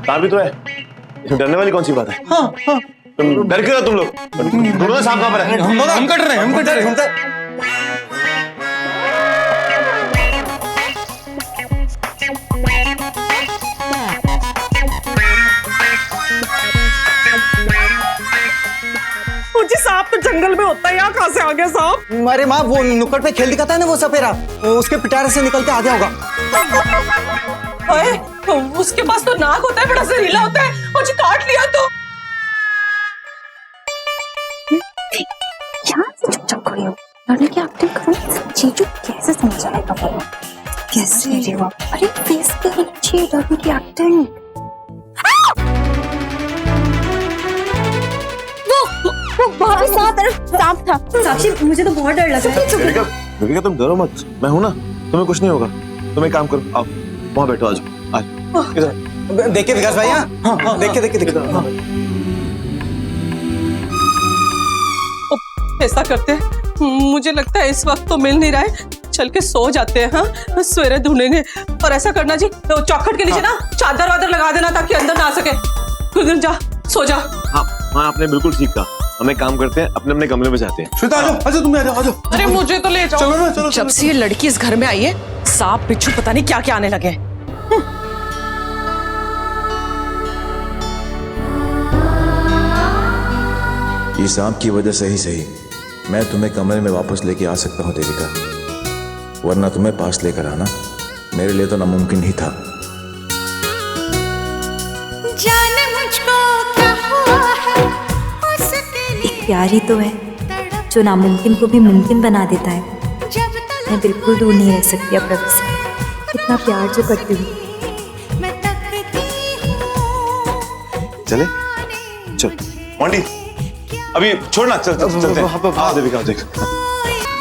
तार भी तो है, इसमें डरने वाली कौन सी बात है? हाँ हाँ। तुम डर क्यों रहे हो तुम लोग? ढूंढो सांप कहाँ पर है? हम कट रहे हैं, हम कट रहे हैं। मुझे सांप तो जंगल में होता है, यहाँ कहाँ से आ गया सांप? अरे माँ, वो नुक्कड़ पे खेल दिखाता है ना वो सपेरा, उसके पिटारे से निकल के आ गया होगा। ओए, उसके पास तो नाक होता है, बड़ा जहरीला होता है, मुझे काट लिया तो। यहाँ से चुपचाप खड़ी हो, लड़ने की एक्टिंग करो। जीजू कैसे समझ आएगा बोलो? कैसे रे वो? अरे फेस पे होनी चाहिए लड़ने की एक्टिंग। वो वहाँ पे सांप था। साक्षी, मुझे तो बहुत डर लग रहा है। देविका तुम डरो मत, मैं हूं ना, तुम्हें कुछ नहीं होगा। तुम एक काम करो, आओ वहां बैठो, आज इधर देखिए विकास भाई, हाँ हाँ, देखिए। ऐसा करते हैं, मुझे लगता है इस वक्त तो मिल नहीं रहा है, चल के सो जाते हैं। हाँ, सवेरे ढूंढेंगे। और ऐसा करना जी, तो चौखट के नीचे ना चादर वादर लगा देना ताकि अंदर ना आ सके। गुरजन जा, सो जा। हाँ हाँ, आपने बिल्कुल ठीक कहा। हम एक काम करते हैं, अपने अपने कमरे में जाते हैं। श्वेता, आ जाओ, तुम आ जाओ। अरे मुझे तो ले जाओ। चलो ना, चलो। जब से ये लड़की इस घर में आई है, सांप बिच्छू पता नहीं क्या क्या आने लगे। ये सांप की वजह से ही सही मैं तुम्हें कमरे में वापस लेके आ सकता हूँ देविका, वरना तुम्हें पास लेकर आना मेरे लिए तो नामुमकिन ही था। जाने मुझको क्या हुआ है, उसके लिए एक प्यार ही तो है जो नामुमकिन को भी मुमकिन बना देता है। जब तक मैं बिल्कुल दूर नहीं रह सकती अब रवि से, इतना प्यार जो करती हूँ। मैं तकती हूँ। चले चल मोंटी, अभी छोड़ना, चल चलते हैं। हाँ देविका देख।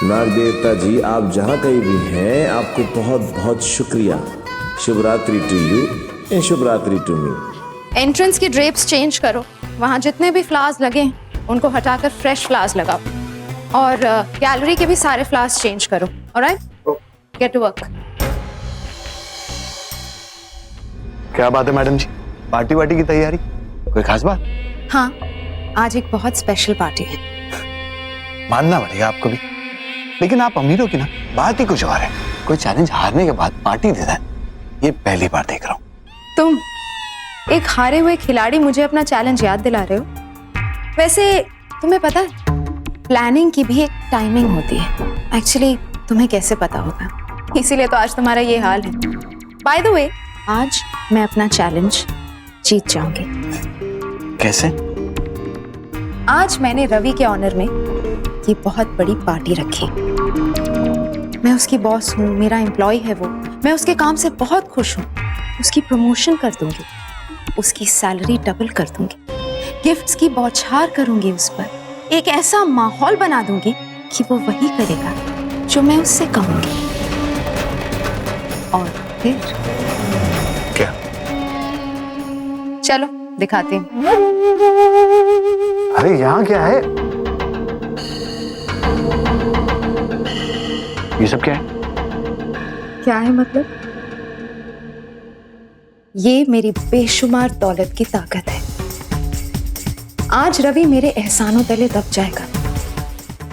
नाग देवता जी, आप जहाँ कहीं भी हैं आपको बहुत बहुत शुक्रिया। शुभ रात्रि टू यू एंड शुभ रात्रि टू मी। एंट्रेंस की ड्रेप्स चेंज करो, वहाँ जितने भी फ्लावर्स लगे उनको हटाकर फ्रेश फ्लावर्स लगाओ, और गैलरी के भी सारे फ्लावर्स चेंज करो। Alright, get to work. क्या बात है मैडम जी, पार्टी वार्टी की तैयारी? कोई खास बात? हाँ, आज एक बहुत स्पेशल पार्टी है। मानना पड़ेगा आपको भी, लेकिन आप अमीरों की ना बात ही कुछ और है। कोई चैलेंज हारने के बाद पार्टी देता है, ये पहली बार देख रहा हूँ। तुम एक हारे हुए खिलाड़ी मुझे अपना चैलेंज याद दिला रहे हो। वैसे तुम्हें पता है, प्लानिंग की भी एक टाइमिंग होती है। एक्चुअली तुम्हें कैसे पता होगा, इसीलिए तो आज तुम्हारा ये हाल है। बाय द वे, आज मैं अपना चैलेंज जीत जाऊंगी। कैसे? आज मैंने रवि के ऑनर में ये बहुत बड़ी पार्टी रखी। मैं उसकी बॉस हूँ, मेरा एम्प्लॉय है वो। मैं उसके काम से बहुत खुश हूँ। उसकी प्रमोशन कर दूंगी, उसकी सैलरी डबल कर दूंगी, गिफ्ट्स की बौछार करूंगी उस पर, एक ऐसा माहौल बना दूंगी कि वो वही करेगा जो मैं उससे कहूंगी। और फिर क्या? चलो दिखाती हूँ। अरे यहाँ क्या है? ये सब क्या है? क्या है मतलब? ये मेरी बेशुमार दौलत की ताकत है। आज रवि मेरे एहसानों तले दब जाएगा,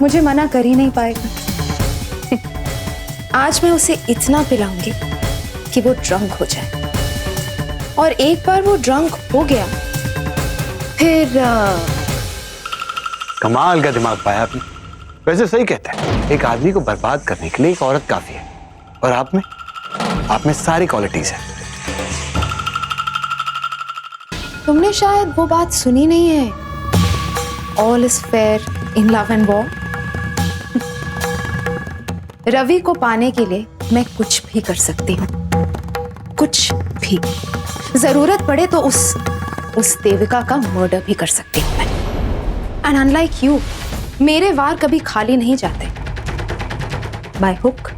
मुझे मना कर ही नहीं पाएगा। आज मैं उसे इतना पिलाऊंगी कि वो ड्रंक हो जाए, और एक बार वो ड्रंक हो गया फिर कमाल का दिमाग पाया आपने। वैसे सही कहते हैं, एक आदमी को बर्बाद करने के लिए एक औरत काफी है, और आप में सारी क्वालिटीज हैं। तुमने शायद वो बात सुनी नहीं है, all is fair in love and war. Ravi को पाने के लिए मैं कुछ भी कर सकती हूँ, कुछ भी। जरूरत पड़े तो उस देविका का मर्डर भी कर सकती हूँ मैं। एंड अनलाइक यू, मेरे वार कभी खाली नहीं जाते, बाय हुक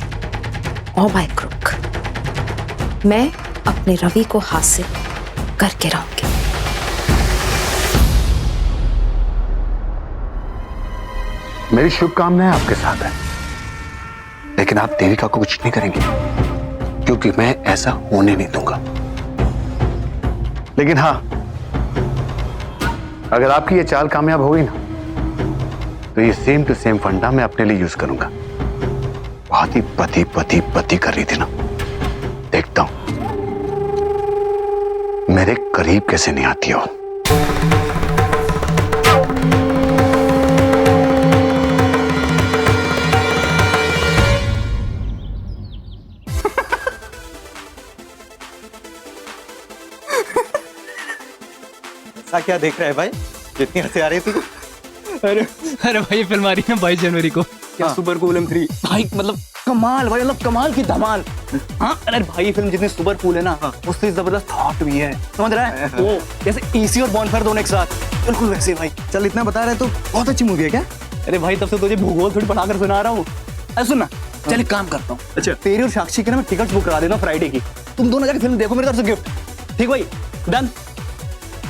और बाय क्रुक। मैं अपने रवि को हासिल करके रहूंगी। मेरी शुभकामनाएं आपके साथ है, लेकिन आप देविका को कुछ नहीं करेंगे, क्योंकि मैं ऐसा होने नहीं दूंगा। लेकिन हाँ, अगर आपकी ये चाल कामयाब होगी ना, तो ये सेम टू सेम फंडा मैं अपने लिए यूज करूंगा। बहुत ही पति पति पति कर रही थी ना, देखता हूं मेरे करीब कैसे नहीं आती हो। ऐसा क्या देख रहा है भाई, जितनी हंसी आ रही थी? अरे अरे भाई ये फिल्म आ रही है 22 जनवरी को। क्या सुपर कूल M3 भाई मतलब कमाल भाई, मतलब कमाल की धमाल। हाँ अरे भाई ये फिल्म जितनी सुपर कूल है ना, उससे जबरदस्त थॉट भी है, समझ रहा है? वो जैसे ईसी और बॉनफायर दोनों एक साथ, बिल्कुल वैसे भाई। चल इतना बता रहे तो बहुत अच्छी मूवी है क्या? अरे भाई तब से तुझे भूगोल थोड़ी पढ़ाकर सुना रहा हूँ। अरे सुन ना, चल एक काम करता हूँ, अच्छा तेरी और साक्षी के ना मैं टिकट्स बुक करा देता हूँ फ्राइडे की। तुम दोनों जाके फिल्म देखो मेरी तरफ से गिफ्ट, ठीक भाई? डन।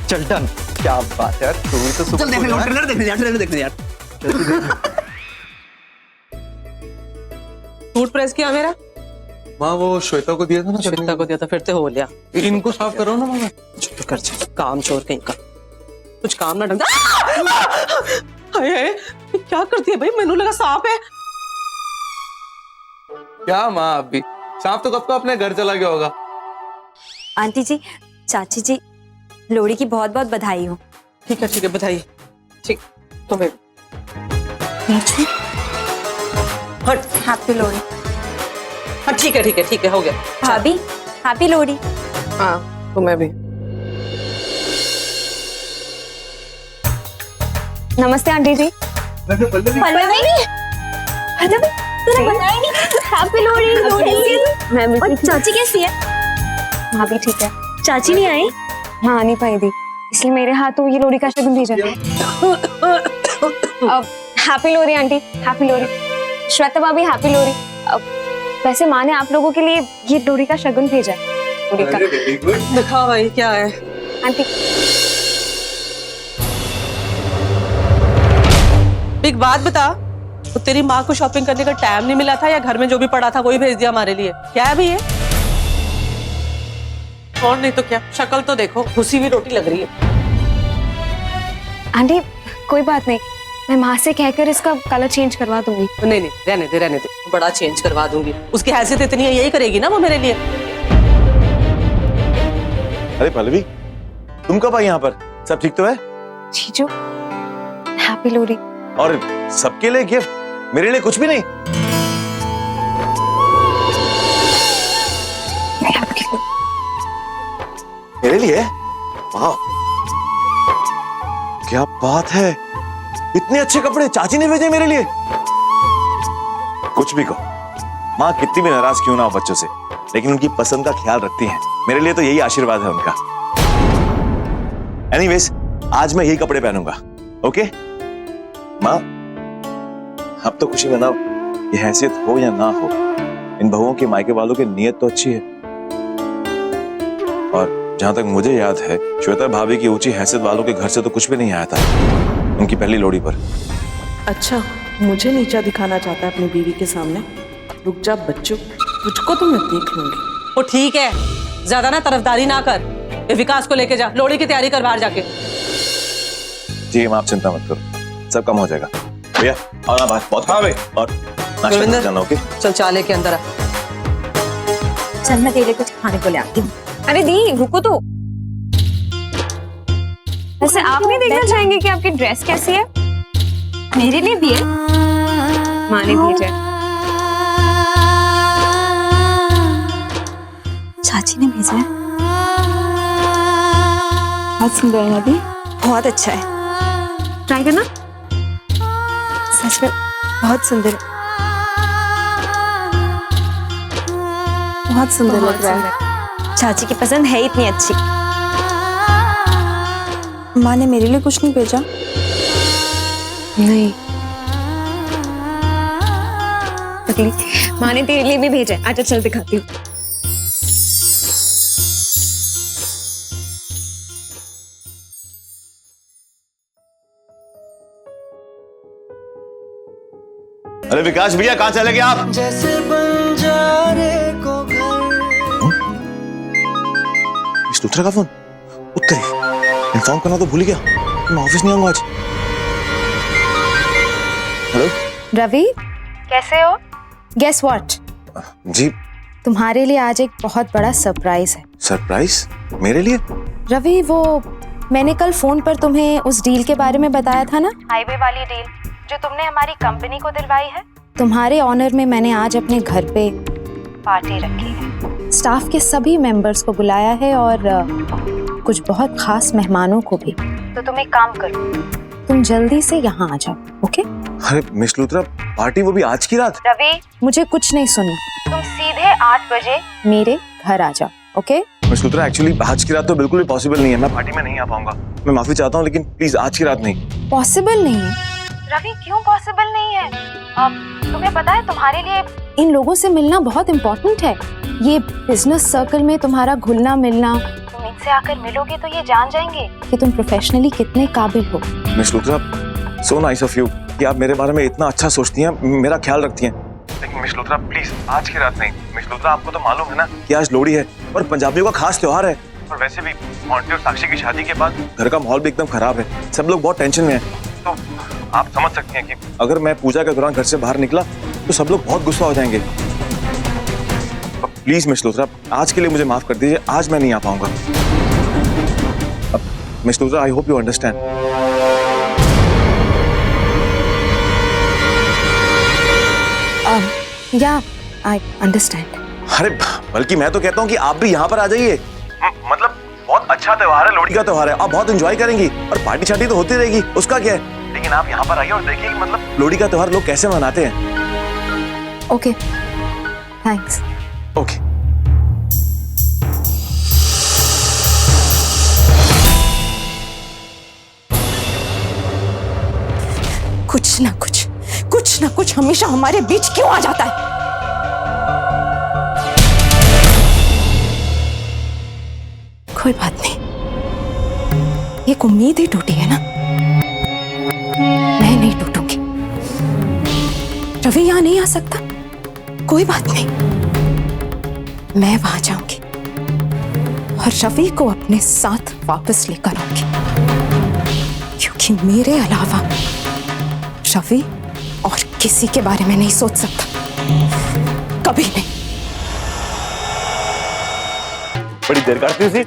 चल डन। क्या बात है यार, तू तो सुपर चल देखने कूल है। ट्रेलर देखने यार, ट्रेलर देखने यार। सूट प्रेस किया मेरा? माँ वो श्वेता को दिया था ना, श्वेता को दिया था, फिर तो हो लिया। इनको साफ करो ना मामा। तो कर चल, काम चोर कहीं का, कुछ काम ना ढंग। हाय हाय, क्या करती है भाई? मैंने लगा सांप है। क्या माँ, अभी सांप तो कब का अपने घर चला गया होगा। आंटी जी, चाची जी, लोहड़ी की बहुत बहुत बधाई हो। ठीक है बधाई। ठीक तुम्हें हट। हैप्पी लोहड़ी। हाँ ठीक है हो गया। भाभी, हैप्पी लोहड़ी। हाँ तुम्हें भी। नमस्ते आंटी जी। पल्लवी तूने बनाई नहीं। हैप्पी लोहड़ी। लोहड़ी मैं भी। चाची कैसी है? भाभी ठीक है। चाची नहीं आई? हाँ नहीं पाई थी, इसलिए मेरे हाथों ये लोहड़ी का शगुन भेजा। Happy Lohri aunty, happy Lohri. Shweta भाभी हैप्पी लोहड़ी। वैसे माँ ने आप लोगों के लिए ये लोहड़ी का शगुन भेजा है। लोहड़ी का दिखाओ भाई क्या है। आंटी एक बात बता, तो तेरी माँ को शॉपिंग करने का टाइम नहीं मिला था या घर में जो भी पड़ा था वही भेज दिया हमारे लिए? क्या है भी ये? और नहीं तो क्या, शक्ल तो देखो, घुसी हुई रोटी लग रही है। आंटी कोई बात नहीं, मैं माँ से कहकर इसका कलर चेंज करवा दूंगी। नहीं रहने दे, बड़ा चेंज करवा दूंगी। उसकी हैसियत इतनी है, यही करेगी ना वो मेरे लिए। अरे पल्लवी, तुम कब आई यहाँ पर? सब ठीक तो है? जीजू हैप्पी लोहड़ी। और सबके लिए गिफ्ट, मेरे लिए कुछ भी नहीं? मेरे लिए? वाह क्या बात है, इतने अच्छे कपड़े चाची ने भेजे मेरे लिए। कुछ भी कहो, माँ कितनी भी नाराज क्यों ना हो बच्चों से, लेकिन उनकी पसंद का ख्याल रखती हैं। मेरे लिए तो यही आशीर्वाद है उनका। एनीवेज, आज मैं यही कपड़े पहनूंगा। ओके माँ, अब तो खुशी मनाओ। ये हैसियत हो या ना हो, इन बहुओं के मायके वालों की नीयत तो अच्छी है। और जहां तक मुझे याद है, श्वेता भाभी की ऊंची हैसियत वालों के घर से तो कुछ भी नहीं आया था उनकी पहली लोहड़ी पर। अच्छा, मुझे नीचा दिखाना चाहता है अपनी बीवी के सामने? रुक जा बच्चों, तुझको तो मैं देख लूंगी। वो ठीक है, ज्यादा ना तरफदारी ना कर। ये विकास को लेके जा, लोहड़ी की तैयारी कर बाहर जाके। ठीक है माँ, आप चिंता मत करो, सब कम हो जाएगा। भैया और ना बात बहुत। हाँ भाई, और नाश्ता करना। ओके चल चाले के अंदर आ। चल मैं तेरे कुछ खाने को ले आती हूँ। अरे दी रुको तो। वैसे आप नहीं देखना चाहेंगे कि आपकी ड्रेस कैसी है? मेरे लिए भी है, माँ ने भेजा है। चाची ने भेजा है। बहुत सुंदर है दी। बहुत अच्छा है, ट्राई करना। सच में बहुत सुंदर है, बहुत सुंदर लग रहा है। चाची की पसंद है इतनी अच्छी। माँ ने मेरे लिए कुछ नहीं भेजा? नहीं पगली, माँ ने तेरे लिए भी भेजा है। आजा चल दिखाती हूँ। अरे विकास भैया, कहाँ चले गए आप? जैसे बंजारे को घर। इस दूसरे का फोन, वो इन्फॉर्म करना तो भूल ही गया कि मैं ऑफिस नहीं आऊंगा आज। हेलो रवि, कैसे हो? Guess what? जी। तुम्हारे लिए आज एक बहुत बड़ा सरप्राइज है। सरप्राइज? मेरे लिए? रवि, वो मैंने कल फोन पर तुम्हें उस डील के बारे में बताया था ना, हाईवे वाली डील जो तुमने हमारी कंपनी को दिलवाई है। तुम्हारे ऑनर में मैंने आज अपने घर पे पार्टी रखी है। स्टाफ के सभी मेंबर्स को बुलाया है और कुछ बहुत खास मेहमानों को भी। तो तुम एक काम करो, तुम जल्दी से यहाँ आ जाओ, ओके? अरे मिस लूथरा, पार्टी वो भी आज की रात? रवि, मुझे कुछ नहीं सुनना, तुम सीधे 8 बजे मेरे घर आ जाओ, ओके? मिस लूथरा, एक्चुअली आज की रात तो बिल्कुल भी पॉसिबल नहीं है, मैं पार्टी में नहीं आ पाऊंगा। मैं माफी चाहता हूँ, लेकिन प्लीज आज की रात नहीं। पॉसिबल नहीं है? रवि, क्यों पॉसिबल नहीं है? तुम्हें पता है तुम्हारे लिए इन लोगों से मिलना बहुत इम्पोर्टेंट है। ये बिजनेस सर्कल में तुम्हारा घुलना मिलना, तुम इनसे आकर मिलोगे तो ये जान जाएंगे कि तुम प्रोफेशनली कितने काबिल हो। Miss Luthra, so nice of you कि आप मेरे बारे में इतना अच्छा सोचती हैं, मेरा ख्याल रखती हैं। लेकिन मिस लूथरा प्लीज आज की रात नहीं। मिस लूथरा, आपको तो मालूम है ना कि आज लोहड़ी है और पंजाबियों का खास त्योहार है। और वैसे भी मोंटी और साक्षी की शादी के बाद घर का माहौल भी एकदम खराब है, सब लोग बहुत टेंशन में हैं। तो आप समझ सकते हैं कि अगर मैं पूजा के दौरान घर से बाहर निकला तो सब लोग बहुत गुस्सा हो जाएंगे। प्लीज मिस लूथरा, आज के लिए मुझे माफ कर दीजिए, आज मैं नहीं आ पाऊंगा। Miss Luthra, I hope you understand. या आई अंडरस्टैंड। अरे बल्कि मैं तो कहता हूँ कि आप भी यहाँ पर आ जाइए। मतलब बहुत अच्छा त्योहार है, लोहड़ी का त्योहार है, आप बहुत एंजॉय करेंगी और पार्टी शादी तो होती रहेगी, उसका क्या है। लेकिन आप यहाँ पर आइए और देखिए कि मतलब लोहड़ी का त्योहार लोग कैसे मनाते हैं। Okay, thanks. ओके। कुछ ना कुछ हमेशा हमारे बीच क्यों आ जाता है? कोई बात नहीं, एक उम्मीद ही टूटी है ना, मैं नहीं टूटूंगी। रवि यहां नहीं आ सकता, कोई बात नहीं, मैं वहां जाऊंगी और रवि को अपने साथ वापस लेकर आऊंगी, क्योंकि मेरे अलावा रवि और किसी के बारे में नहीं सोच सकता, कभी नहीं। बड़ी देर काटती थी।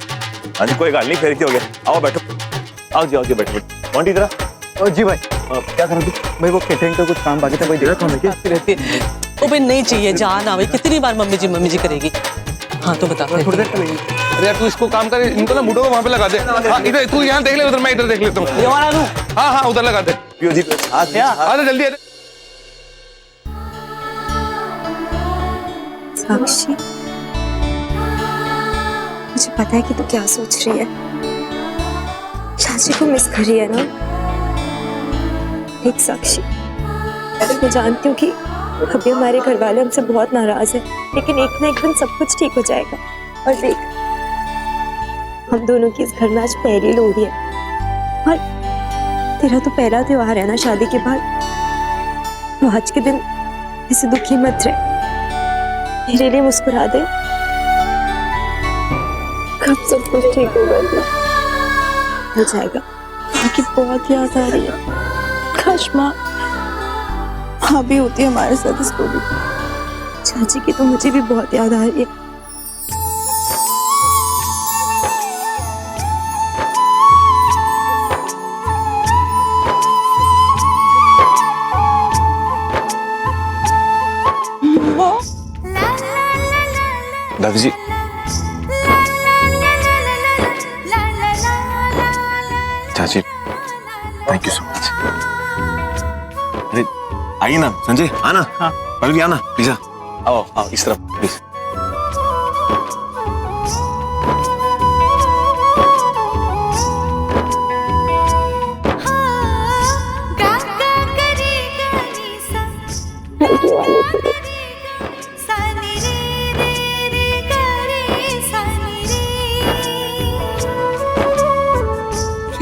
हाँ जी, कोई गाल नहीं, फेर हो गया। आओ बैठो, आओ जी, बैठो। मोंटी जरा। जी भाई। क्या कर रही थी? भाई वो केटरिंग का कुछ काम बाकी था, भाई जगह काम है क्या? रहती है वो भी नहीं चाहिए, जान आवे कितनी बार मम्मी जी करेगी। हाँ तो बता। थोड़ी देर चलेगी। अरे यार तू इसको काम कर, इनको ना बूढ़ों को वहाँ पे लगा दे। हाँ इधर, तू यहाँ देख ले, उधर मैं इधर देख लेता हूँ। हाँ उधर लगा दे। पियो जी, आ जल्दी आ। साक्षी, मुझे पता है कि तू क्या सोच रही है। चाची को मिस कर रही है ना। देख साक्षी, मैं जानती हूँ कि अभी हमारे घर वाले हमसे बहुत नाराज हैं, लेकिन एक ना एक दिन सब कुछ ठीक हो जाएगा। और देख, हम दोनों की इस घर में आज पहली लोहड़ी है और तेरा तो पहला त्योहार है ना शादी के बाद। तो आज के दिन ऐसे दुखी मत रहे, मेरे लिए मुस्कुरा दे, कब सब कुछ ठीक होगा, हो जाएगा। क्योंकि बहुत याद आ रही है, काश माँ भी होती है हमारे साथ इसको भी। चाची की तो मुझे भी बहुत याद आ रही है। दादी जी, चाची, थैंक यू सो मच। अरे आइए ना संजय, आना। हाँ भी आना, प्लीज आओ आओ इस तरफ प्लीज।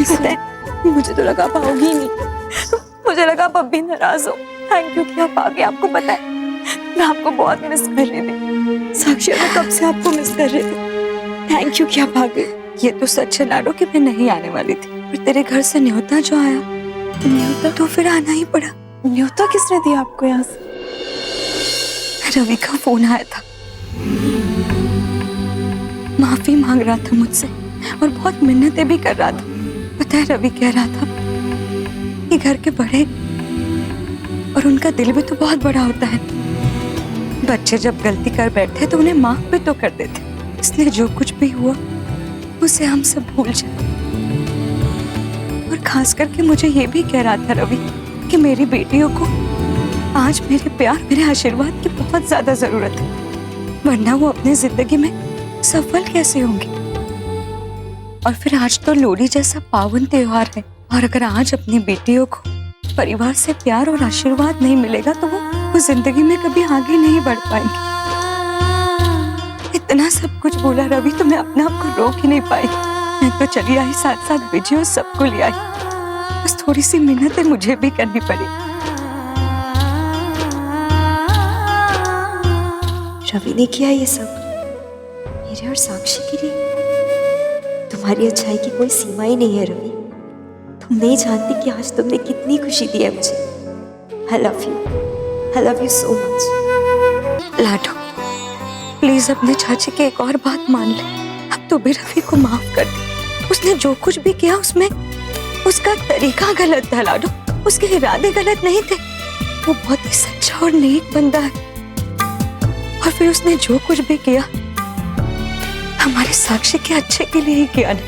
पता है, मुझे तो लगा आप आओगी नहीं, मुझे लगा आप अब भी नाराज हो। थैंक यू कि आप आ गए। आपको पता है मैं आपको बहुत मिस कर रही थी साक्षी, मैं कब से आपको मिस कर रही थी। थैंक यू कि आप आ गए। ये तो सच है लाडो कि मैं नहीं आने वाली थी, पर तेरे घर से न्योता जो आया, न्योता तो फिर आना ही पड़ा। न्योता किसने दिया आपको यहाँ से? रवि का फोन आया था, माफी मांग रहा था मुझसे और बहुत मिन्नतें भी कर रहा था। पता है रवि कह रहा था कि घर के बड़े और उनका दिल भी तो बहुत बड़ा होता है, बच्चे जब गलती कर बैठे तो उन्हें माफ भी तो कर देते, इसलिए जो कुछ भी हुआ उसे हम सब भूल जाए। और खास करके मुझे ये भी कह रहा था रवि कि मेरी बेटियों को आज मेरे प्यार मेरे आशीर्वाद की बहुत ज्यादा जरूरत है, वरना वो अपनी जिंदगी में सफल कैसे होंगी। और फिर आज तो लोहड़ी जैसा पावन त्योहार है, और अगर आज अपनी बेटियों को परिवार से प्यार और आशीर्वाद नहीं मिलेगा तो वो जिंदगी में कभी आगे नहीं बढ़ पाएंगे। इतना सब कुछ बोला रवि तो मैं अपने आप को रोक ही नहीं पाई। मैं तो चली आई साथ साथ विजय और सबको ले आई, बस थोड़ी सी मिन्नतें मुझे भी करनी पड़ी। रवि ने किया ये सब मेरे और साक्षी के लिए। तुम्हारी अच्छाई की कोई सीमा ही नहीं है रवि। तुम नहीं जानती कि आज तुमने कितनी खुशी दी है मुझे। I love you so much। Lado please अपने चाची की एक और बात मान ले, अब तो भी रवि को माफ कर दे। उसने जो कुछ भी किया उसमें उसका तरीका गलत था लाडो, उसके इरादे गलत नहीं थे। वो बहुत ही सच्चा और नेक बंदा है, और फिर उसने जो कुछ भी किया हमारे साक्षी के अच्छे के लिए ही किया ना।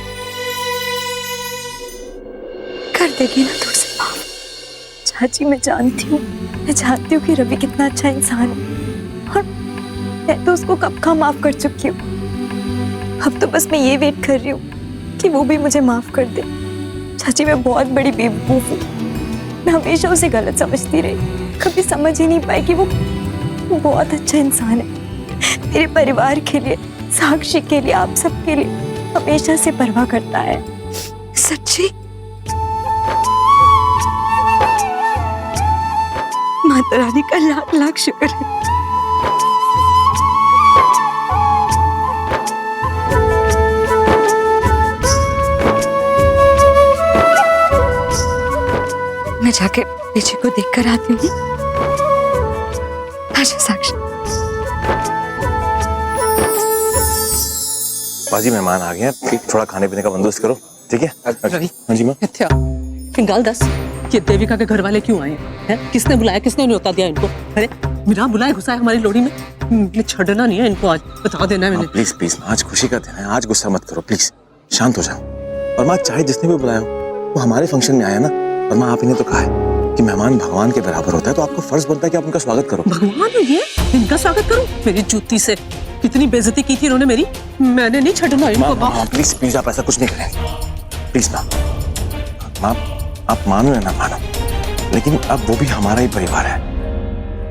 कर देगी ना तू उसे माफ? चाची मैं जानती हूँ कि रवि कितना अच्छा इंसान है, और मैं तो उसको कब का माफ कर चुकी हूँ। अब तो बस मैं ये वेट कर रही हूँ कि वो भी मुझे माफ कर दे। चाची मैं बहुत बड़ी बेवकूफ हूँ, मैं हमेशा उसे गलत समझती रही, कभी समझ ही नहीं पाई कि वो बहुत अच्छा इंसान है। मेरे परिवार के लिए, साक्षी के लिए, आप सबके लिए हमेशा से परवाह करता है। सच्ची? माता रानी का लाख लाख शुक्र है। मैं जाके पीछे को देख कर आती हूँ। आजा साक्षी। बाजी मेहमान आ गए हैं, थोड़ा खाने पीने का बंदोबस्त करो, ठीक है? हाँ जी माँ। गाल दस, ये देविका के घर वाले क्यों आए हैं? किसने बुलाया, किसने न्योता दिया इनको? अरे मेरा बुलाया घुसा है हमारी लोहड़ी में, छड़ना नहीं है इनको, आज बता देना है मैंने। प्लीज प्लीज, आज खुशी का दिन है, आज गुस्सा मत करो, प्लीज शांत हो जाओ। और माँ चाहे जिसने भी बुलाया हो वो हमारे फंक्शन में आया ना, और माँ आप इन्हें तो कहा है कि मेहमान भगवान के बराबर होता है, तो आपको फर्ज बनता है कि आप उनका स्वागत करो। भगवान है ये, इनका स्वागत करो? मेरी जूती से कितनी बेइज्जती की थी इन्होंने मेरी, मैंने नहीं छड़ना इनको। माँ प्लीज प्लीज, आप ऐसा कुछ नहीं करेंगे प्लीज। माँ आप मानो या ना मानो, लेकिन अब वो भी हमारा ही परिवार है,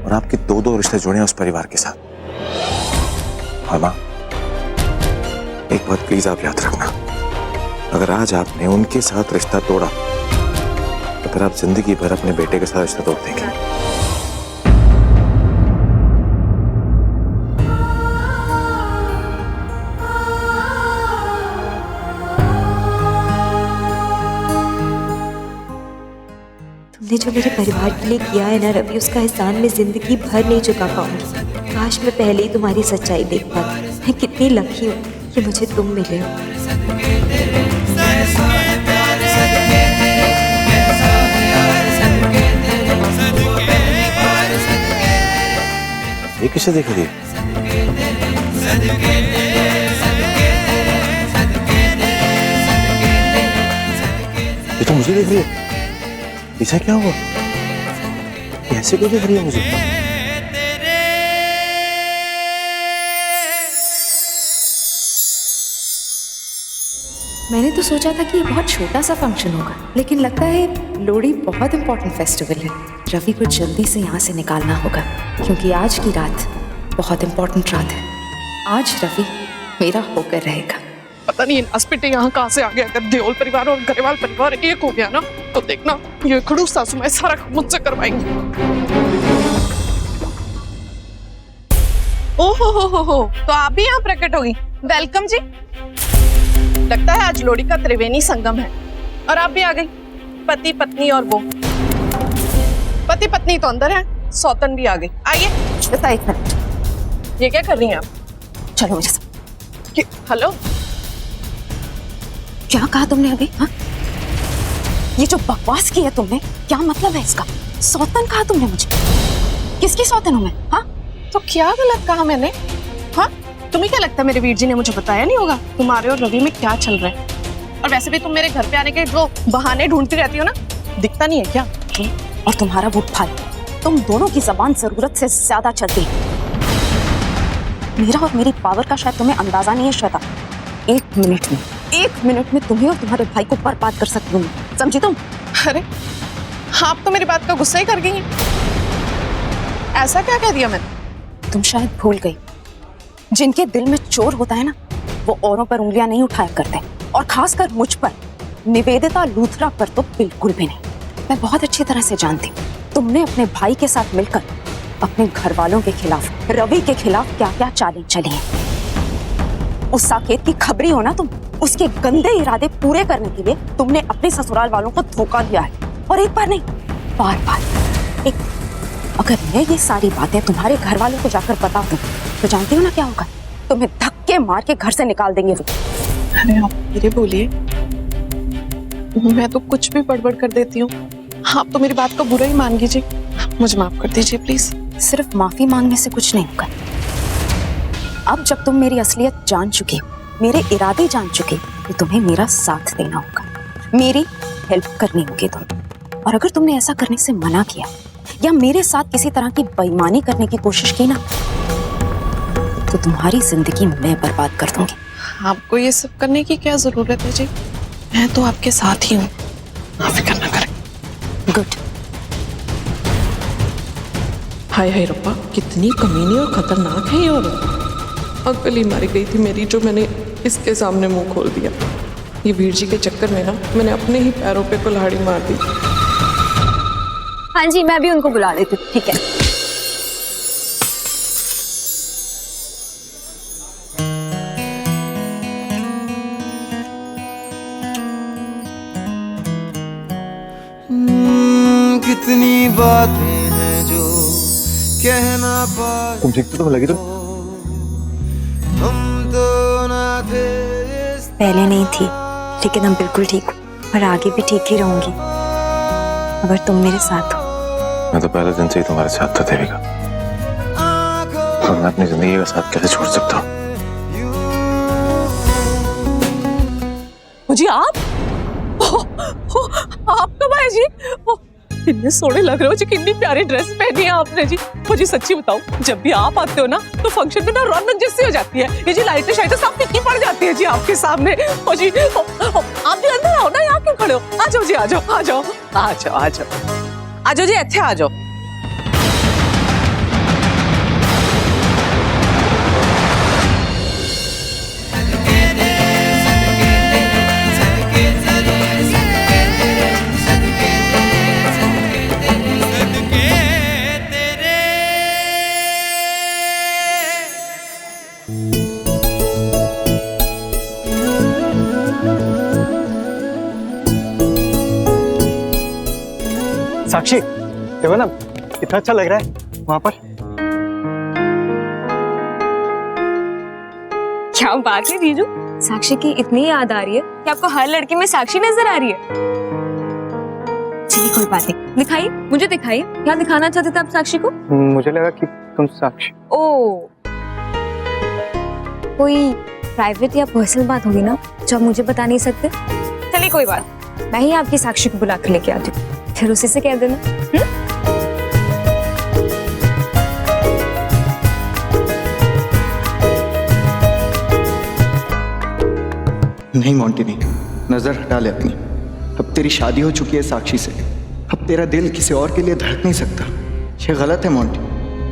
और आपके दो रिश्ते जुड़े हैं उस परिवार के साथ। और माँ एक बात प्लीज आप याद रखना, अगर आज आपने उनके साथ रिश्ता तोड़ा तो फिर आप जिंदगी भर अपने बेटे के साथ रिश्ता तोड़ देंगे। तुमने जो मेरे परिवार के लिए किया है ना रवि, उसका एहसान मैं जिंदगी भर नहीं चुका पाऊंगी। काश मैं पहले ही तुम्हारी सच्चाई देख पाती। मैं कितनी लकी हूँ कि मुझे तुम मिले हो। ये किसे देख रही है? ये तो मुझे देख रही है। ऐसा क्या हुआ? कैसे क्यों देख रही है मुझे? मैंने तो सोचा था कि ये बहुत छोटा सा फंक्शन होगा, लेकिन लगता है लोहड़ी बहुत इंपॉर्टेंट फेस्टिवल है। रवि को जल्दी से यहाँ से निकालना होगा, क्योंकि आज की रात बहुत इंपॉर्टेंट रात है। आज रवि मेरा होकर रहेगा। पता नहीं हॉस्पिटल यहाँ कहाँ से आ गया। अगर देओल परिवार और गरेवाल परिवार एक हो गया ना, तो देखना ये खड़ूस सासू माँ सारा काम मुझसे करवाएंगी। ओहो हो, तो आप भी यहाँ प्रकट होगी। वेलकम जी। लगता है आज लोड़ी का त्रिवेणी संगम है। और आप भी आ गई, पति पत्नी और वो। पति पत्नी तो अंदर है, सौतन भी आ गई। आइए। बता एक मिनट, ये क्या कर रही हैं आप? चलो मुझे सब। हेलो, क्या कहा तुमने अभी? हाँ, ये जो बकवास की है तुमने, क्या मतलब है इसका? सौतन कहा तुमने मुझे? किसकी सौतन हूं मैं? हाँ, तो क्या गलत कहा मैंने? हाँ, तुम्हें क्या लगता है मेरे वीर जी ने मुझे बताया नहीं होगा तुम्हारे और रवि में क्या चल रहा है? और वैसे भी तुम मेरे घर पे आने के जो बहाने ढूंढती रहती हो ना, दिखता नहीं है क्या? और तुम्हारा वो भाई, तुम दोनों की जबान जरूरत से ज्यादा चलती है। मेरा और मेरी पावर का शायद तुम्हें अंदाजा नहीं है श्वेता। एक मिनट में तुम्हें और तुम्हारे भाई को बर्बाद कर सकती हूँ, समझी तुम? अरे आप तो मेरी बात का गुस्सा ही कर गई हैं। ऐसा क्या कह दिया मैंने? तुम शायद भूल गई, जिनके दिल में चोर होता है ना, वो औरों पर उंगलियां नहीं उठाया करते, और खासकर मुझ पर, निवेदिता लूथरा पर तो बिल्कुल भी नहीं। मैं बहुत अच्छी तरह से जानती हूँ तुमने अपने भाई के साथ मिलकर अपने घर वालों के खिलाफ, रवि के खिलाफ क्या क्या चालें चली हैं। उस साकेत की खबरी हो ना तुम, उसके गंदे इरादे पूरे करने के लिए तुमने अपने ससुराल वालों को धोखा दिया है, और एक बार नहीं, बार बार। अगर मैं ये सारी बातें तुम्हारे घर वालों को जाकर बता दूं, तो जानती हो ना क्या होगा? तुम्हें धक्के मार के घर से निकाल देंगे वो। अरे आप धीरे बोलिए, मैं तो कुछ भी बड़बड़ कर देती हूँ। आप तो मेरी बात को बुरा ही मान लीजिए, मुझे माफ कर दीजिए प्लीज। सिर्फ माफी मांगने से कुछ नहीं होगा। अब जब तुम मेरी असलियत जान चुकी, मेरे इरादे जान चुके, तो तुम्हें मेरा साथ देना होगा, मेरी हेल्प करनी होगी तुम। और अगर तुमने ऐसा करने से मना किया या मेरे साथ किसी तरह की बेईमानी करने की कोशिश की ना, तो तुम्हारी जिंदगी मैं बर्बाद कर दूंगी। आपको ये सब करने की क्या जरूरत है जी? मैं तो आपके साथ ही हूँ, आप फिक्र ना करें। गुड। हाय हाय रब्बा, कितनी कमीनी और खतरनाक है ये औरत। अकल ही मारी गई थी मेरी जो मैंने इसके सामने मुंह खोल दिया। ये वीर जी के चक्कर में ना मैंने अपने ही पैरों पे कुल्हाड़ी मार दी। हाँ जी, मैं भी उनको बुला लेती हूँ, ठीक है? कितनी बातें हैं जो कहना पाए। तुम ठीक तो तुम लगी तो? हम तो ना थे पहले नहीं थी, लेकिन अब बिल्कुल ठीक हूँ, और आगे भी ठीक ही रहूंगी अगर तुम मेरे साथ हो। मैं तो पहले दिन से ही तुम्हारे साथ था देविका, और मैं अपनी जिंदगी का साथ कैसे छोड़ सकता हूँ? जी आप आप कब आए जी? कितने सोने लग रहे हो जी, कितनी प्यारी ड्रेस पहनी है आपने जी। मुझे सच्ची बताओ, जब भी आप आते हो ना तो फंक्शन में ना रौनक जैसी हो जाती है। ये जी लाइटें शाइटें सब फीकी पड़ जाती है जी आपके सामने। ओ जी आप भी अंदर आओ ना, यहाँ क्यों खड़े हो? आ जाओ जी, आ जाओ आ जाओ आ जाओ आ जाओ आ जाओ जी, अच्छे आ जाओ। साक्षी, देखो ना कितना अच्छा लग रहा है वहां पर। क्या बात है जीजू, साक्षी की इतनी याद आ रही है कि आपको हर लड़की में साक्षी नजर आ रही है। चलिए कोई बात नहीं, दिखाइए, मुझे दिखाइए, क्या दिखाना चाहते थे आप साक्षी को? मुझे लगा कि तुम साक्षी। ओ, कोई प्राइवेट या पर्सनल बात होगी ना जो आप मुझे बता नहीं सकते? चलिए कोई बात, मैं ही आपकी साक्षी को बुला कर लेके आती हूँ, फिर उसी से कह देना। नहीं मोंटी नहीं, नजर हटा ले अपनी। अब तेरी शादी हो चुकी है साक्षी से, अब तेरा दिल किसी और के लिए धड़क नहीं सकता। ये गलत है मोंटी।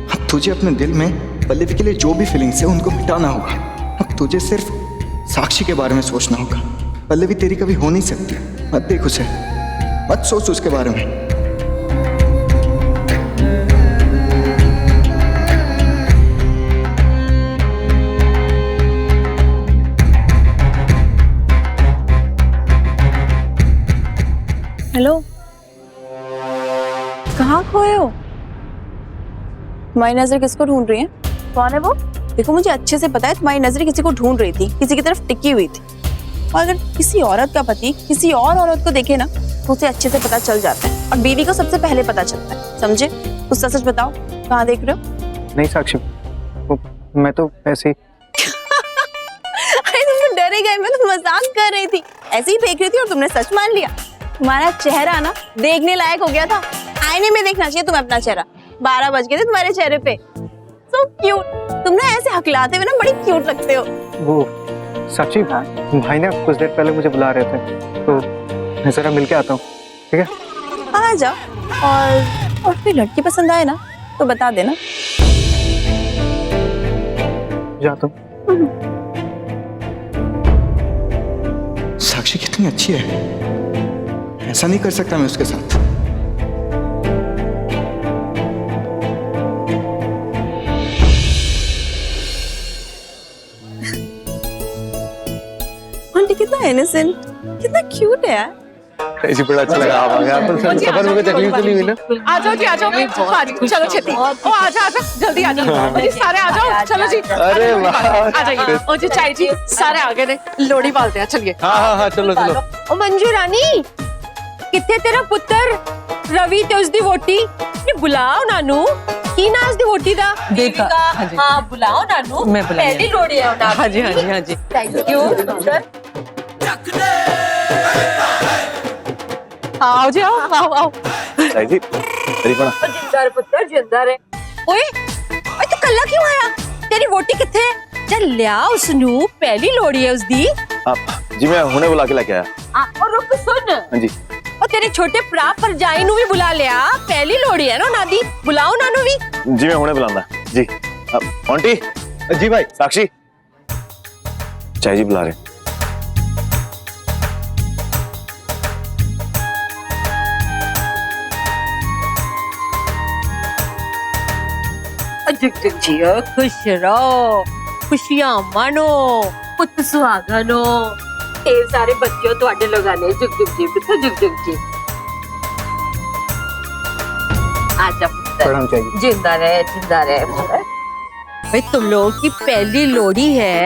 अब तुझे अपने दिल में पल्लवी के लिए जो भी फीलिंग्स है उनको मिटाना होगा। अब तुझे सिर्फ साक्षी के बारे में सोचना होगा। पल्लवी तेरी कभी हो नहीं सकती। मत देख उसे, मत सोच उसके बारे में। हेलो, कहाँ खोए हो? तुम्हारी नजर किसको ढूंढ रही है? कौन है वो? देखो मुझे अच्छे से पता है तुम्हारी नजर किसी को ढूंढ रही थी, किसी की तरफ टिकी हुई थी। और अगर किसी औरत का पति किसी और औरत को देखे ना तो उसे अच्छे से पता चल जाता है, और बीवी को सबसे पहले पता चलता है, समझे? कुछ सच बताओ, कहाँ देख रहे हो? नहीं साक्षी, मैं तो ऐसे ही। अरे तुम तो डरे गए, मैं तो मजाक कर रही थी, ऐसे ही फेंक रही थी और तुमने सच मान लिया। तुम्हारा चेहरा ना देखने लायक हो गया था, आईने में देखना चाहिए तुम्हें अपना चेहरा। 12 बज गए थे तुम्हारे चेहरे पे। सो क्यूट, तुम ना ऐसे हकलाते हुए ना बड़ी क्यूट लगते हो। वो साक्षी, भाई ने कुछ देर पहले मुझे बुला रहे थे, तो मैं जरा मिल के आता हूँ, ठीक है? आ जाओ, और कोई लड़की पसंद आए ना तो बता देना। जाता हूँ। साक्षी कितनी अच्छी है, ऐसा नहीं कर सकता मैं उसके साथ। आंटी कितना इनोसेंट, कितना क्यूट है यार। ऐसी बड़ा अच्छा लगा आप आ गए। आपको सफर में तकलीफ तो नहीं हुई ना? आ जाओ जी, आ जाओ, चलो छेती। ओ आजा आजा, जल्दी आ जाओ जी, सारे आ जाओ, चलो जी। अरे वाह, आ जाइए। ओ जी चाय जी, सारे आ गए ने, लोड़ी बालते हैं, चलिए। हाँ चलो चलो। ओ मंजू रानी, किथे तेरा पुत्र रवि ते उसदी वोटी ने बुलाओ नानू। की ना उसदी वोटी दा? देविका। हाँ बुलाओ नानू, मैं बुलाऊंगी। पहली लोड़ी है ना। हाँ जी, हाँ जी, हाँ जी। Thank you. आओ जी, आओ आओ आओ। चाय जी, तरीका जिंदा पुत्र जिंदा रे। ओए ओए तू कल्ला क्यों आया? तेरी वोटी किथे है? चल लिया उसनू, पहली लोड़ी है उसदी। जी मैं हुने बुला के लेके आया। और रुक सुन, हाँ जी। और तेरे छोटे भरा परजाई नू भी बुला लिया, पहली लोड़ी है ना नादी, बुलाओ नानू भी। जी मैं हुने बुलाऊंगा जी। आंटी जी भाई। साक्षी, चाय जी बुला रहे। जुग जुग जियो, खुश रहो, खुशियां मानो, पुत सुहागनो, ढेर सारे बच्चों ਤੁਹਾਡੇ लोगां ने जुग जुग जी, पुत्र जुग जुग जी। आजा पुत्र, प्रणाम चाय जी। जिंदा रहे, जिंदा रहे। भाई तुम लोगों की पहली लोड़ी है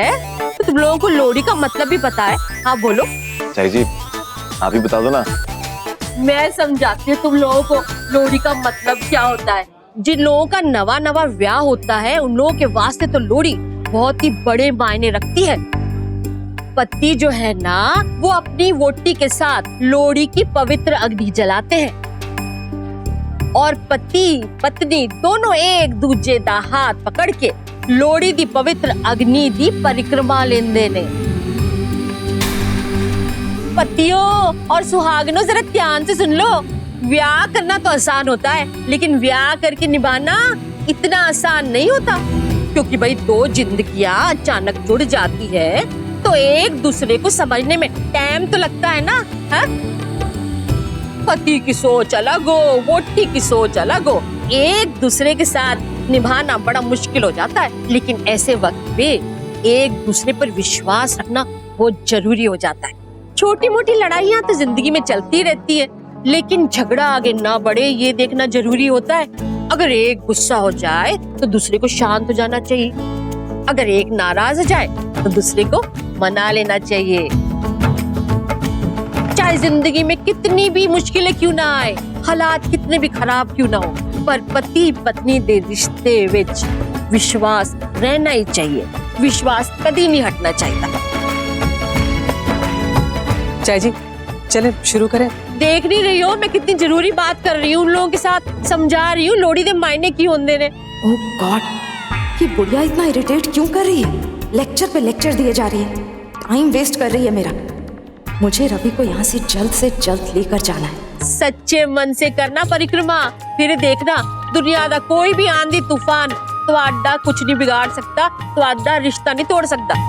तो तुम लोगों को लोड़ी का मतलब भी पता है? हाँ बोलो। चाय जी आप ही बता दो ना। मैं समझाती हूँ तुम लोगों को लोड़ी का मतलब क्या होता है। जिन लोगों का नवा नवा ब्याह होता है उन लोगों के वास्ते तो लोड़ी बहुत ही बड़े मायने रखती है। पति जो है ना वो अपनी वोटी के साथ लोड़ी की पवित्र अग्नि जलाते हैं और पति पत्नी दोनों एक दूजे दा हाथ पकड़ के लोड़ी दी पवित्र अग्नि दी परिक्रमा लेंदे ने। पतियों और सुहागनों जरा ध्यान से सुन लो, ब्याह करना तो आसान होता है लेकिन ब्याह करके निभाना इतना आसान नहीं होता, क्योंकि भाई दो जिंदगियां अचानक जुड़ जाती है तो एक दूसरे को समझने में टाइम तो लगता है ना। हा? पति की सोच अलग हो, वोटी की सोच अलग हो, एक दूसरे के साथ निभाना बड़ा मुश्किल हो जाता है। लेकिन ऐसे वक्त में एक दूसरे पर विश्वास रखना बहुत जरूरी हो जाता है। छोटी मोटी लड़ाइयां तो जिंदगी में चलती रहती है लेकिन झगड़ा आगे ना बढ़े ये देखना जरूरी होता है। अगर एक गुस्सा हो जाए तो दूसरे को शांत हो जाना चाहिए, अगर एक नाराज हो जाए तो दूसरे को मना लेना चाहिए। चाहे जिंदगी में कितनी भी मुश्किलें क्यों ना आए, हालात कितने भी खराब क्यों ना हो, पर पति पत्नी दे रिश्ते विच विश्वास रहना ही चाहिए। विश्वास कभी नहीं हटना चाहिए। चाय जी चले शुरू करें। देख नहीं रही हो मैं कितनी जरूरी बात कर रही हूँ, उन लोगों के साथ समझा रही हूँ लोड़ी दे मायने की होंदे ने। ओह गॉड, ये बुढ़िया इतना इरिटेट क्यों कर रही है? लेक्चर पे लेक्चर दिए जा रही है, टाइम वेस्ट कर रही है मेरा। मुझे रवि को यहाँ से जल्द लेकर जाना है। सच्चे मन से करना परिक्रमा, फिर देखना दुनिया का कोई भी आंधी तूफान तो आडा कुछ नहीं बिगाड़ सकता, तो आडा रिश्ता नहीं तोड़ सकता।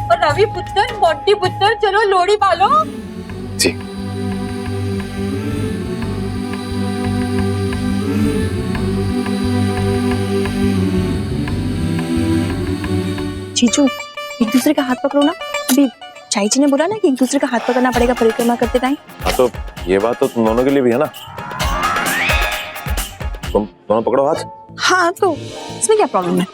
और रवि पुत्र, मोटी पुत्र, चलो लोड़ी पालो। जी जीजू एक दूसरे का हाथ पकड़ो ना, अभी चाची जी ने बोला ना कि एक दूसरे का हाथ पकड़ना पड़ेगा परिक्रमा करते टाइम। हाँ तो ये बात तो तुम दोनों के लिए भी है ना। तुम दोनों पकड़ो हाथ। हाँ तो इसमें क्या प्रॉब्लम है?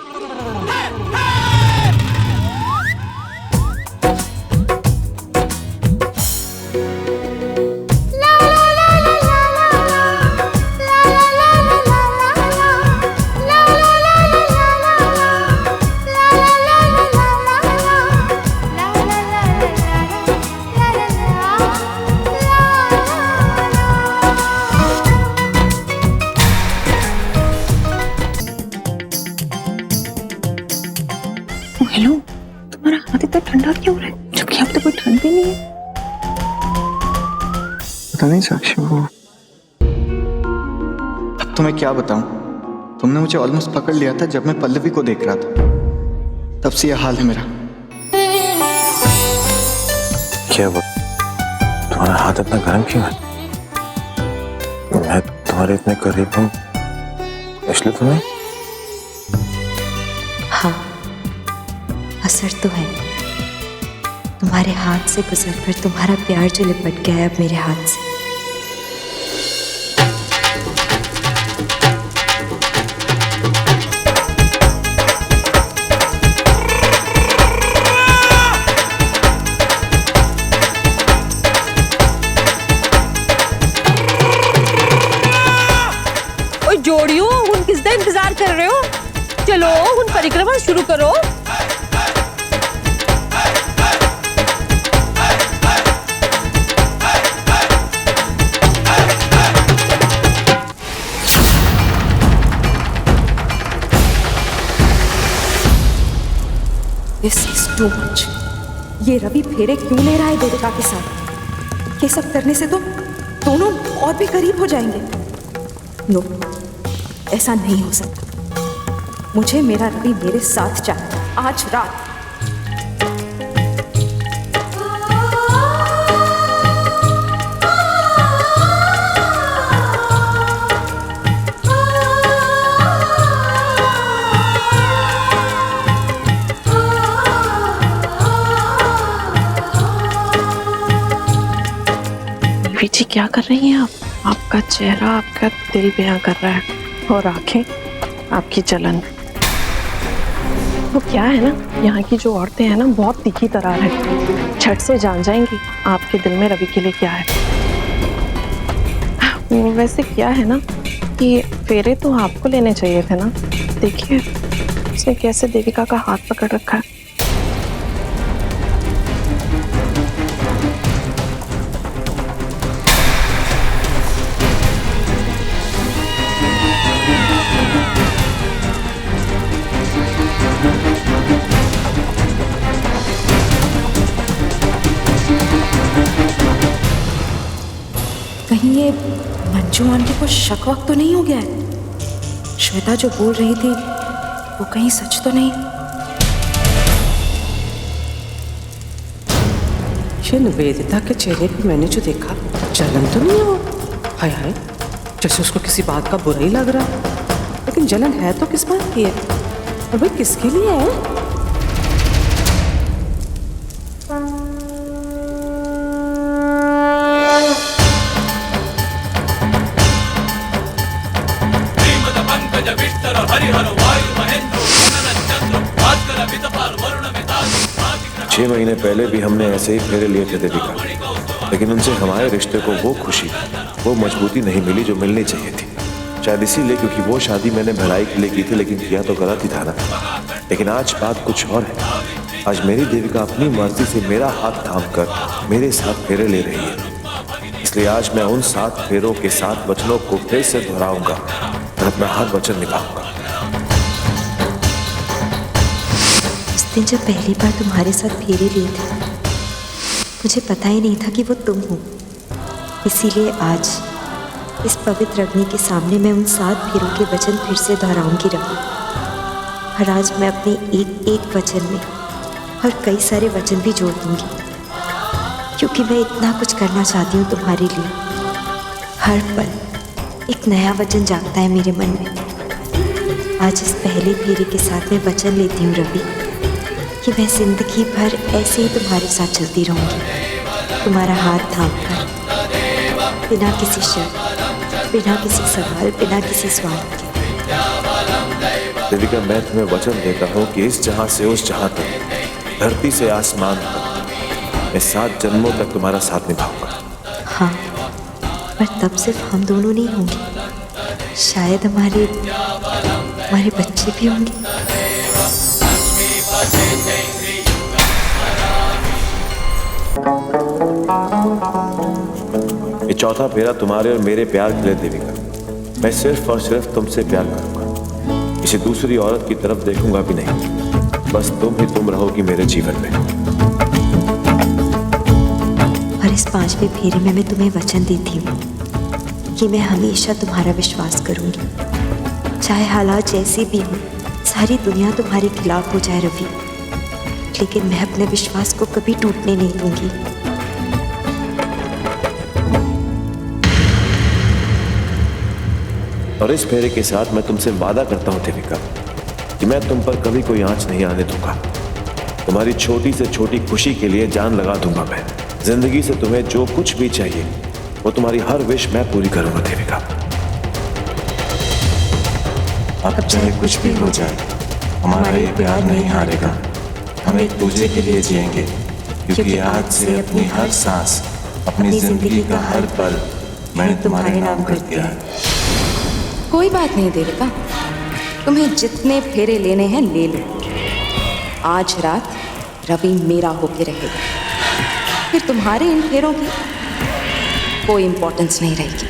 हेलो, तुम्हारा हाथ इतना ठंडा क्यों है? जबकि अब तो कोई ठंड भी नहीं है। पता नहीं साक्षी, वो अब तुम्हें क्या बताऊं। तुमने मुझे ऑलमोस्ट पकड़ लिया था जब मैं पल्लवी को देख रहा था, तब से यह हाल है मेरा। क्या वो तुम्हारा हाथ इतना गर्म क्यों है? मैं तुम्हारे इतने करीब हूँ इसलिए तुम्हें? हाँ, असर तो है। तुम्हारे हाथ से गुजरकर तुम्हारा प्यार जो लिपट गया है अब मेरे हाथ से। ओए जोड़ियो, हुन किसका इंतजार कर रहे हो? चलो हुन परिक्रमा शुरू करो। This is too much. ये रवि फेरे क्यों ले रहा है देविका के साथ? ये सब करने से तो दोनों और भी करीब हो जाएंगे। नो, ऐसा नहीं हो सकता। मुझे मेरा रवि मेरे साथ चाहिए आज रात। जी क्या कर रही हैं आप? आपका चेहरा आपका दिल बयां कर रहा है और आंखें आपकी जलन। वो क्या है ना, यहाँ की जो औरतें हैं ना बहुत तीखी तरार है, झट से जान जाएंगी आपके दिल में रवि के लिए क्या है। वैसे क्या है ना कि फेरे तो आपको लेने चाहिए थे ना। देखिए उसने कैसे देविका का हाथ पकड़ रखा है। कहीं ये मंजू आंटी को शक वक्त तो नहीं हो गया है? श्वेता जो बोल रही थी वो कहीं सच तो नहीं? ये निवेदिता के चेहरे पे मैंने जो देखा, जलन तो नहीं हो? हाय हाय, जैसे उसको किसी बात का बुरा ही लग रहा। लेकिन जलन है तो किस बात की है? और भाई किसके लिए है? छह महीने पहले भी हमने ऐसे ही फेरे लिए थे देविका, लेकिन उनसे हमारे रिश्ते को वो खुशी, वो मजबूती नहीं मिली जो मिलनी चाहिए थी। शायद इसीलिए, क्योंकि वो शादी मैंने भलाई के लिए की थी, लेकिन किया तो गलत ही था ना। लेकिन आज बात कुछ और है। आज मेरी देविका अपनी मर्जी से मेरा हाथ थाम कर मेरे साथ फेरे ले रही है। इसलिए आज मैं उन 7 फेरों के 7 वचनों को फिर से दोहराऊंगा और अपना हर वचन निभाऊंगा। उस दिन जब पहली बार तुम्हारे साथ फेरे लिए थे, मुझे पता ही नहीं था कि वो तुम हो। इसीलिए आज इस पवित्र अग्नि के सामने मैं उन 7 फेरों के वचन फिर से दोहराऊंगी रवि। और आज मैं अपने एक एक वचन में और कई सारे वचन भी जोड़ दूंगी, क्योंकि मैं इतना कुछ करना चाहती हूँ तुम्हारे लिए। हर पल एक नया वचन जागता है मेरे मन में। आज इस पहले फेरे के साथ मैं वचन लेती हूँ रवि, कि मैं जिंदगी भर ऐसे ही तुम्हारे साथ चलती रहूंगी, तुम्हारा हाथ थाम कर, बिना किसी शर्त, बिना किसी सवाल, बिना किसी स्वार्थ के। देविका, मैं तुम्हें वचन देता हूँ कि इस जहां से उस जहां तक, धरती से आसमान तक, मैं 7 जन्मों तक तुम्हारा साथ निभाऊंगा। हाँ, पर तब सिर्फ हम दोनों नहीं होंगे, शायद हमारे बच्चे भी होंगे। ये चौथा फेरा तुम्हारे और मेरे प्यार के लिए देविका। मैं सिर्फ और सिर्फ तुमसे प्यार करूंगा, किसी दूसरी औरत की तरफ देखूंगा भी नहीं। बस तुम ही तुम रहोगी मेरे जीवन में। और इस 5वें फेरे में मैं तुम्हें वचन देती हूँ कि मैं हमेशा तुम्हारा विश्वास करूंगी, चाहे हालात जैसे भी हो, सारी दुनिया तुम्हारे खिलाफ हो जाए रवि, लेकिन मैं अपने विश्वास को कभी टूटने नहीं दूंगी। और इस फेरे के साथ मैं तुमसे वादा करता हूं देविका कि मैं तुम पर कभी कोई आंच नहीं आने दूंगा। तुम्हारी छोटी से छोटी खुशी के लिए जान लगा दूंगा मैं। जिंदगी से तुम्हें जो कुछ भी चाहिए वो तुम्हारी हर विश मैं पूरी करूंगा देविका। अब चाहे कुछ भी हो जाए, हमारा ये प्यार नहीं हारेगा। हम एक दूसरे के लिए जिएंगे, क्योंकि आज से अपनी हर सांस, अपनी जिंदगी का हर पल मैंने तुम्हारे नाम कर दिया है। कोई बात नहीं देविका, तुम्हें जितने फेरे लेने हैं ले लो। आज रात रवि मेरा होके रहेगा, फिर तुम्हारे इन फेरों की कोई इंपॉर्टेंस नहीं रहेगी।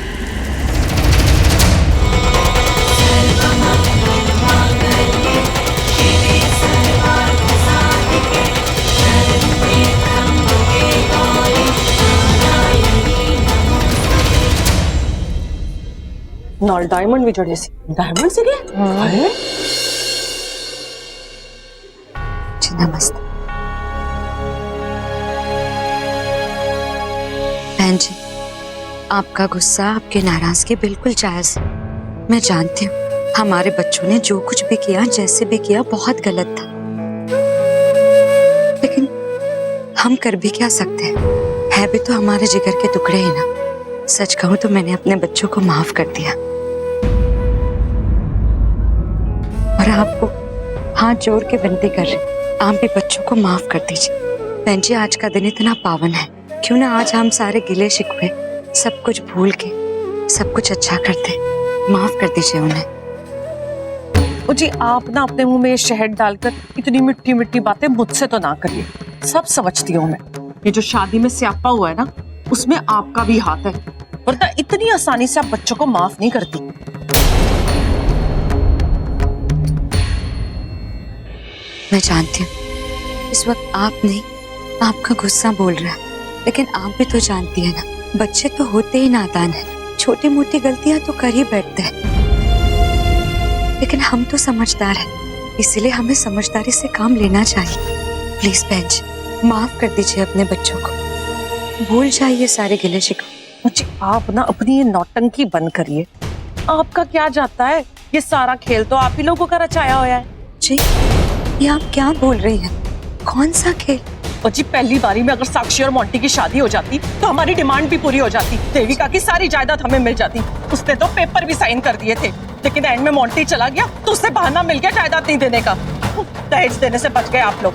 नाल डायमंड भी जड़े सी, डायमंड से गए। जी नमस्ते। बहन जी, आपका गुस्सा, आपकी नाराजगी बिल्कुल जायज है। मैं जानती हूँ हमारे बच्चों ने जो कुछ भी किया, जैसे भी किया, बहुत गलत था, लेकिन हम कर भी क्या सकते हैं, है भी तो हमारे जिगर के टुकड़े ही ना। सच कहूँ तो मैंने अपने बच्चों को माफ कर दिया, और आपको हाथ जोड़ के विनती कर रहे, आप भी बच्चों को माफ कर दीजिए। बहन जी, आज का दिन इतना पावन है, क्यों ना आज हम सारे गिले शिकवे सब कुछ भूल के सब कुछ अच्छा करते। माफ कर दीजिए उन्हें। जी, आप ना अपने मुंह में शहद डालकर इतनी मिट्टी मिट्टी बातें मुझसे तो ना करिए। सब समझती हूँ मैं, ये जो शादी में स्यापा हुआ है ना, उसमें आपका भी हाथ है, वरना इतनी आसानी से आप बच्चों को माफ नहीं करती। मैं जानती हूँ इस वक्त आप नहीं, आपका गुस्सा बोल रहा है, लेकिन आप भी तो जानती है ना, बच्चे तो होते ही नादान हैं, छोटी मोटी गलतियां तो कर ही बैठते हैं, लेकिन हम तो समझदार हैं, इसलिए हमें समझदारी से काम लेना चाहिए। प्लीज बहन जी, माफ कर दीजिए अपने बच्चों को, भूल जाइए सारे गिले शिकवे। मुझे आप ना अपनी ये नौटंकी बंद करिए। आपका क्या जाता है, ये सारा खेल तो आप ही लोगों का रचाया हुआ है। जी, ये आप क्या बोल रही हैं? कौन सा खेल? और जी, पहली बारी में अगर साक्षी और मोंटी की शादी हो जाती तो हमारी डिमांड भी पूरी हो जाती, देविका की सारी जायदाद हमें मिल जाती। उसने तो पेपर भी साइन कर दिए थे, लेकिन एंड में मोंटी चला गया तो उससे बहाना मिल गया जायदाद नहीं देने का। दहेज देने से बच गए आप लोग।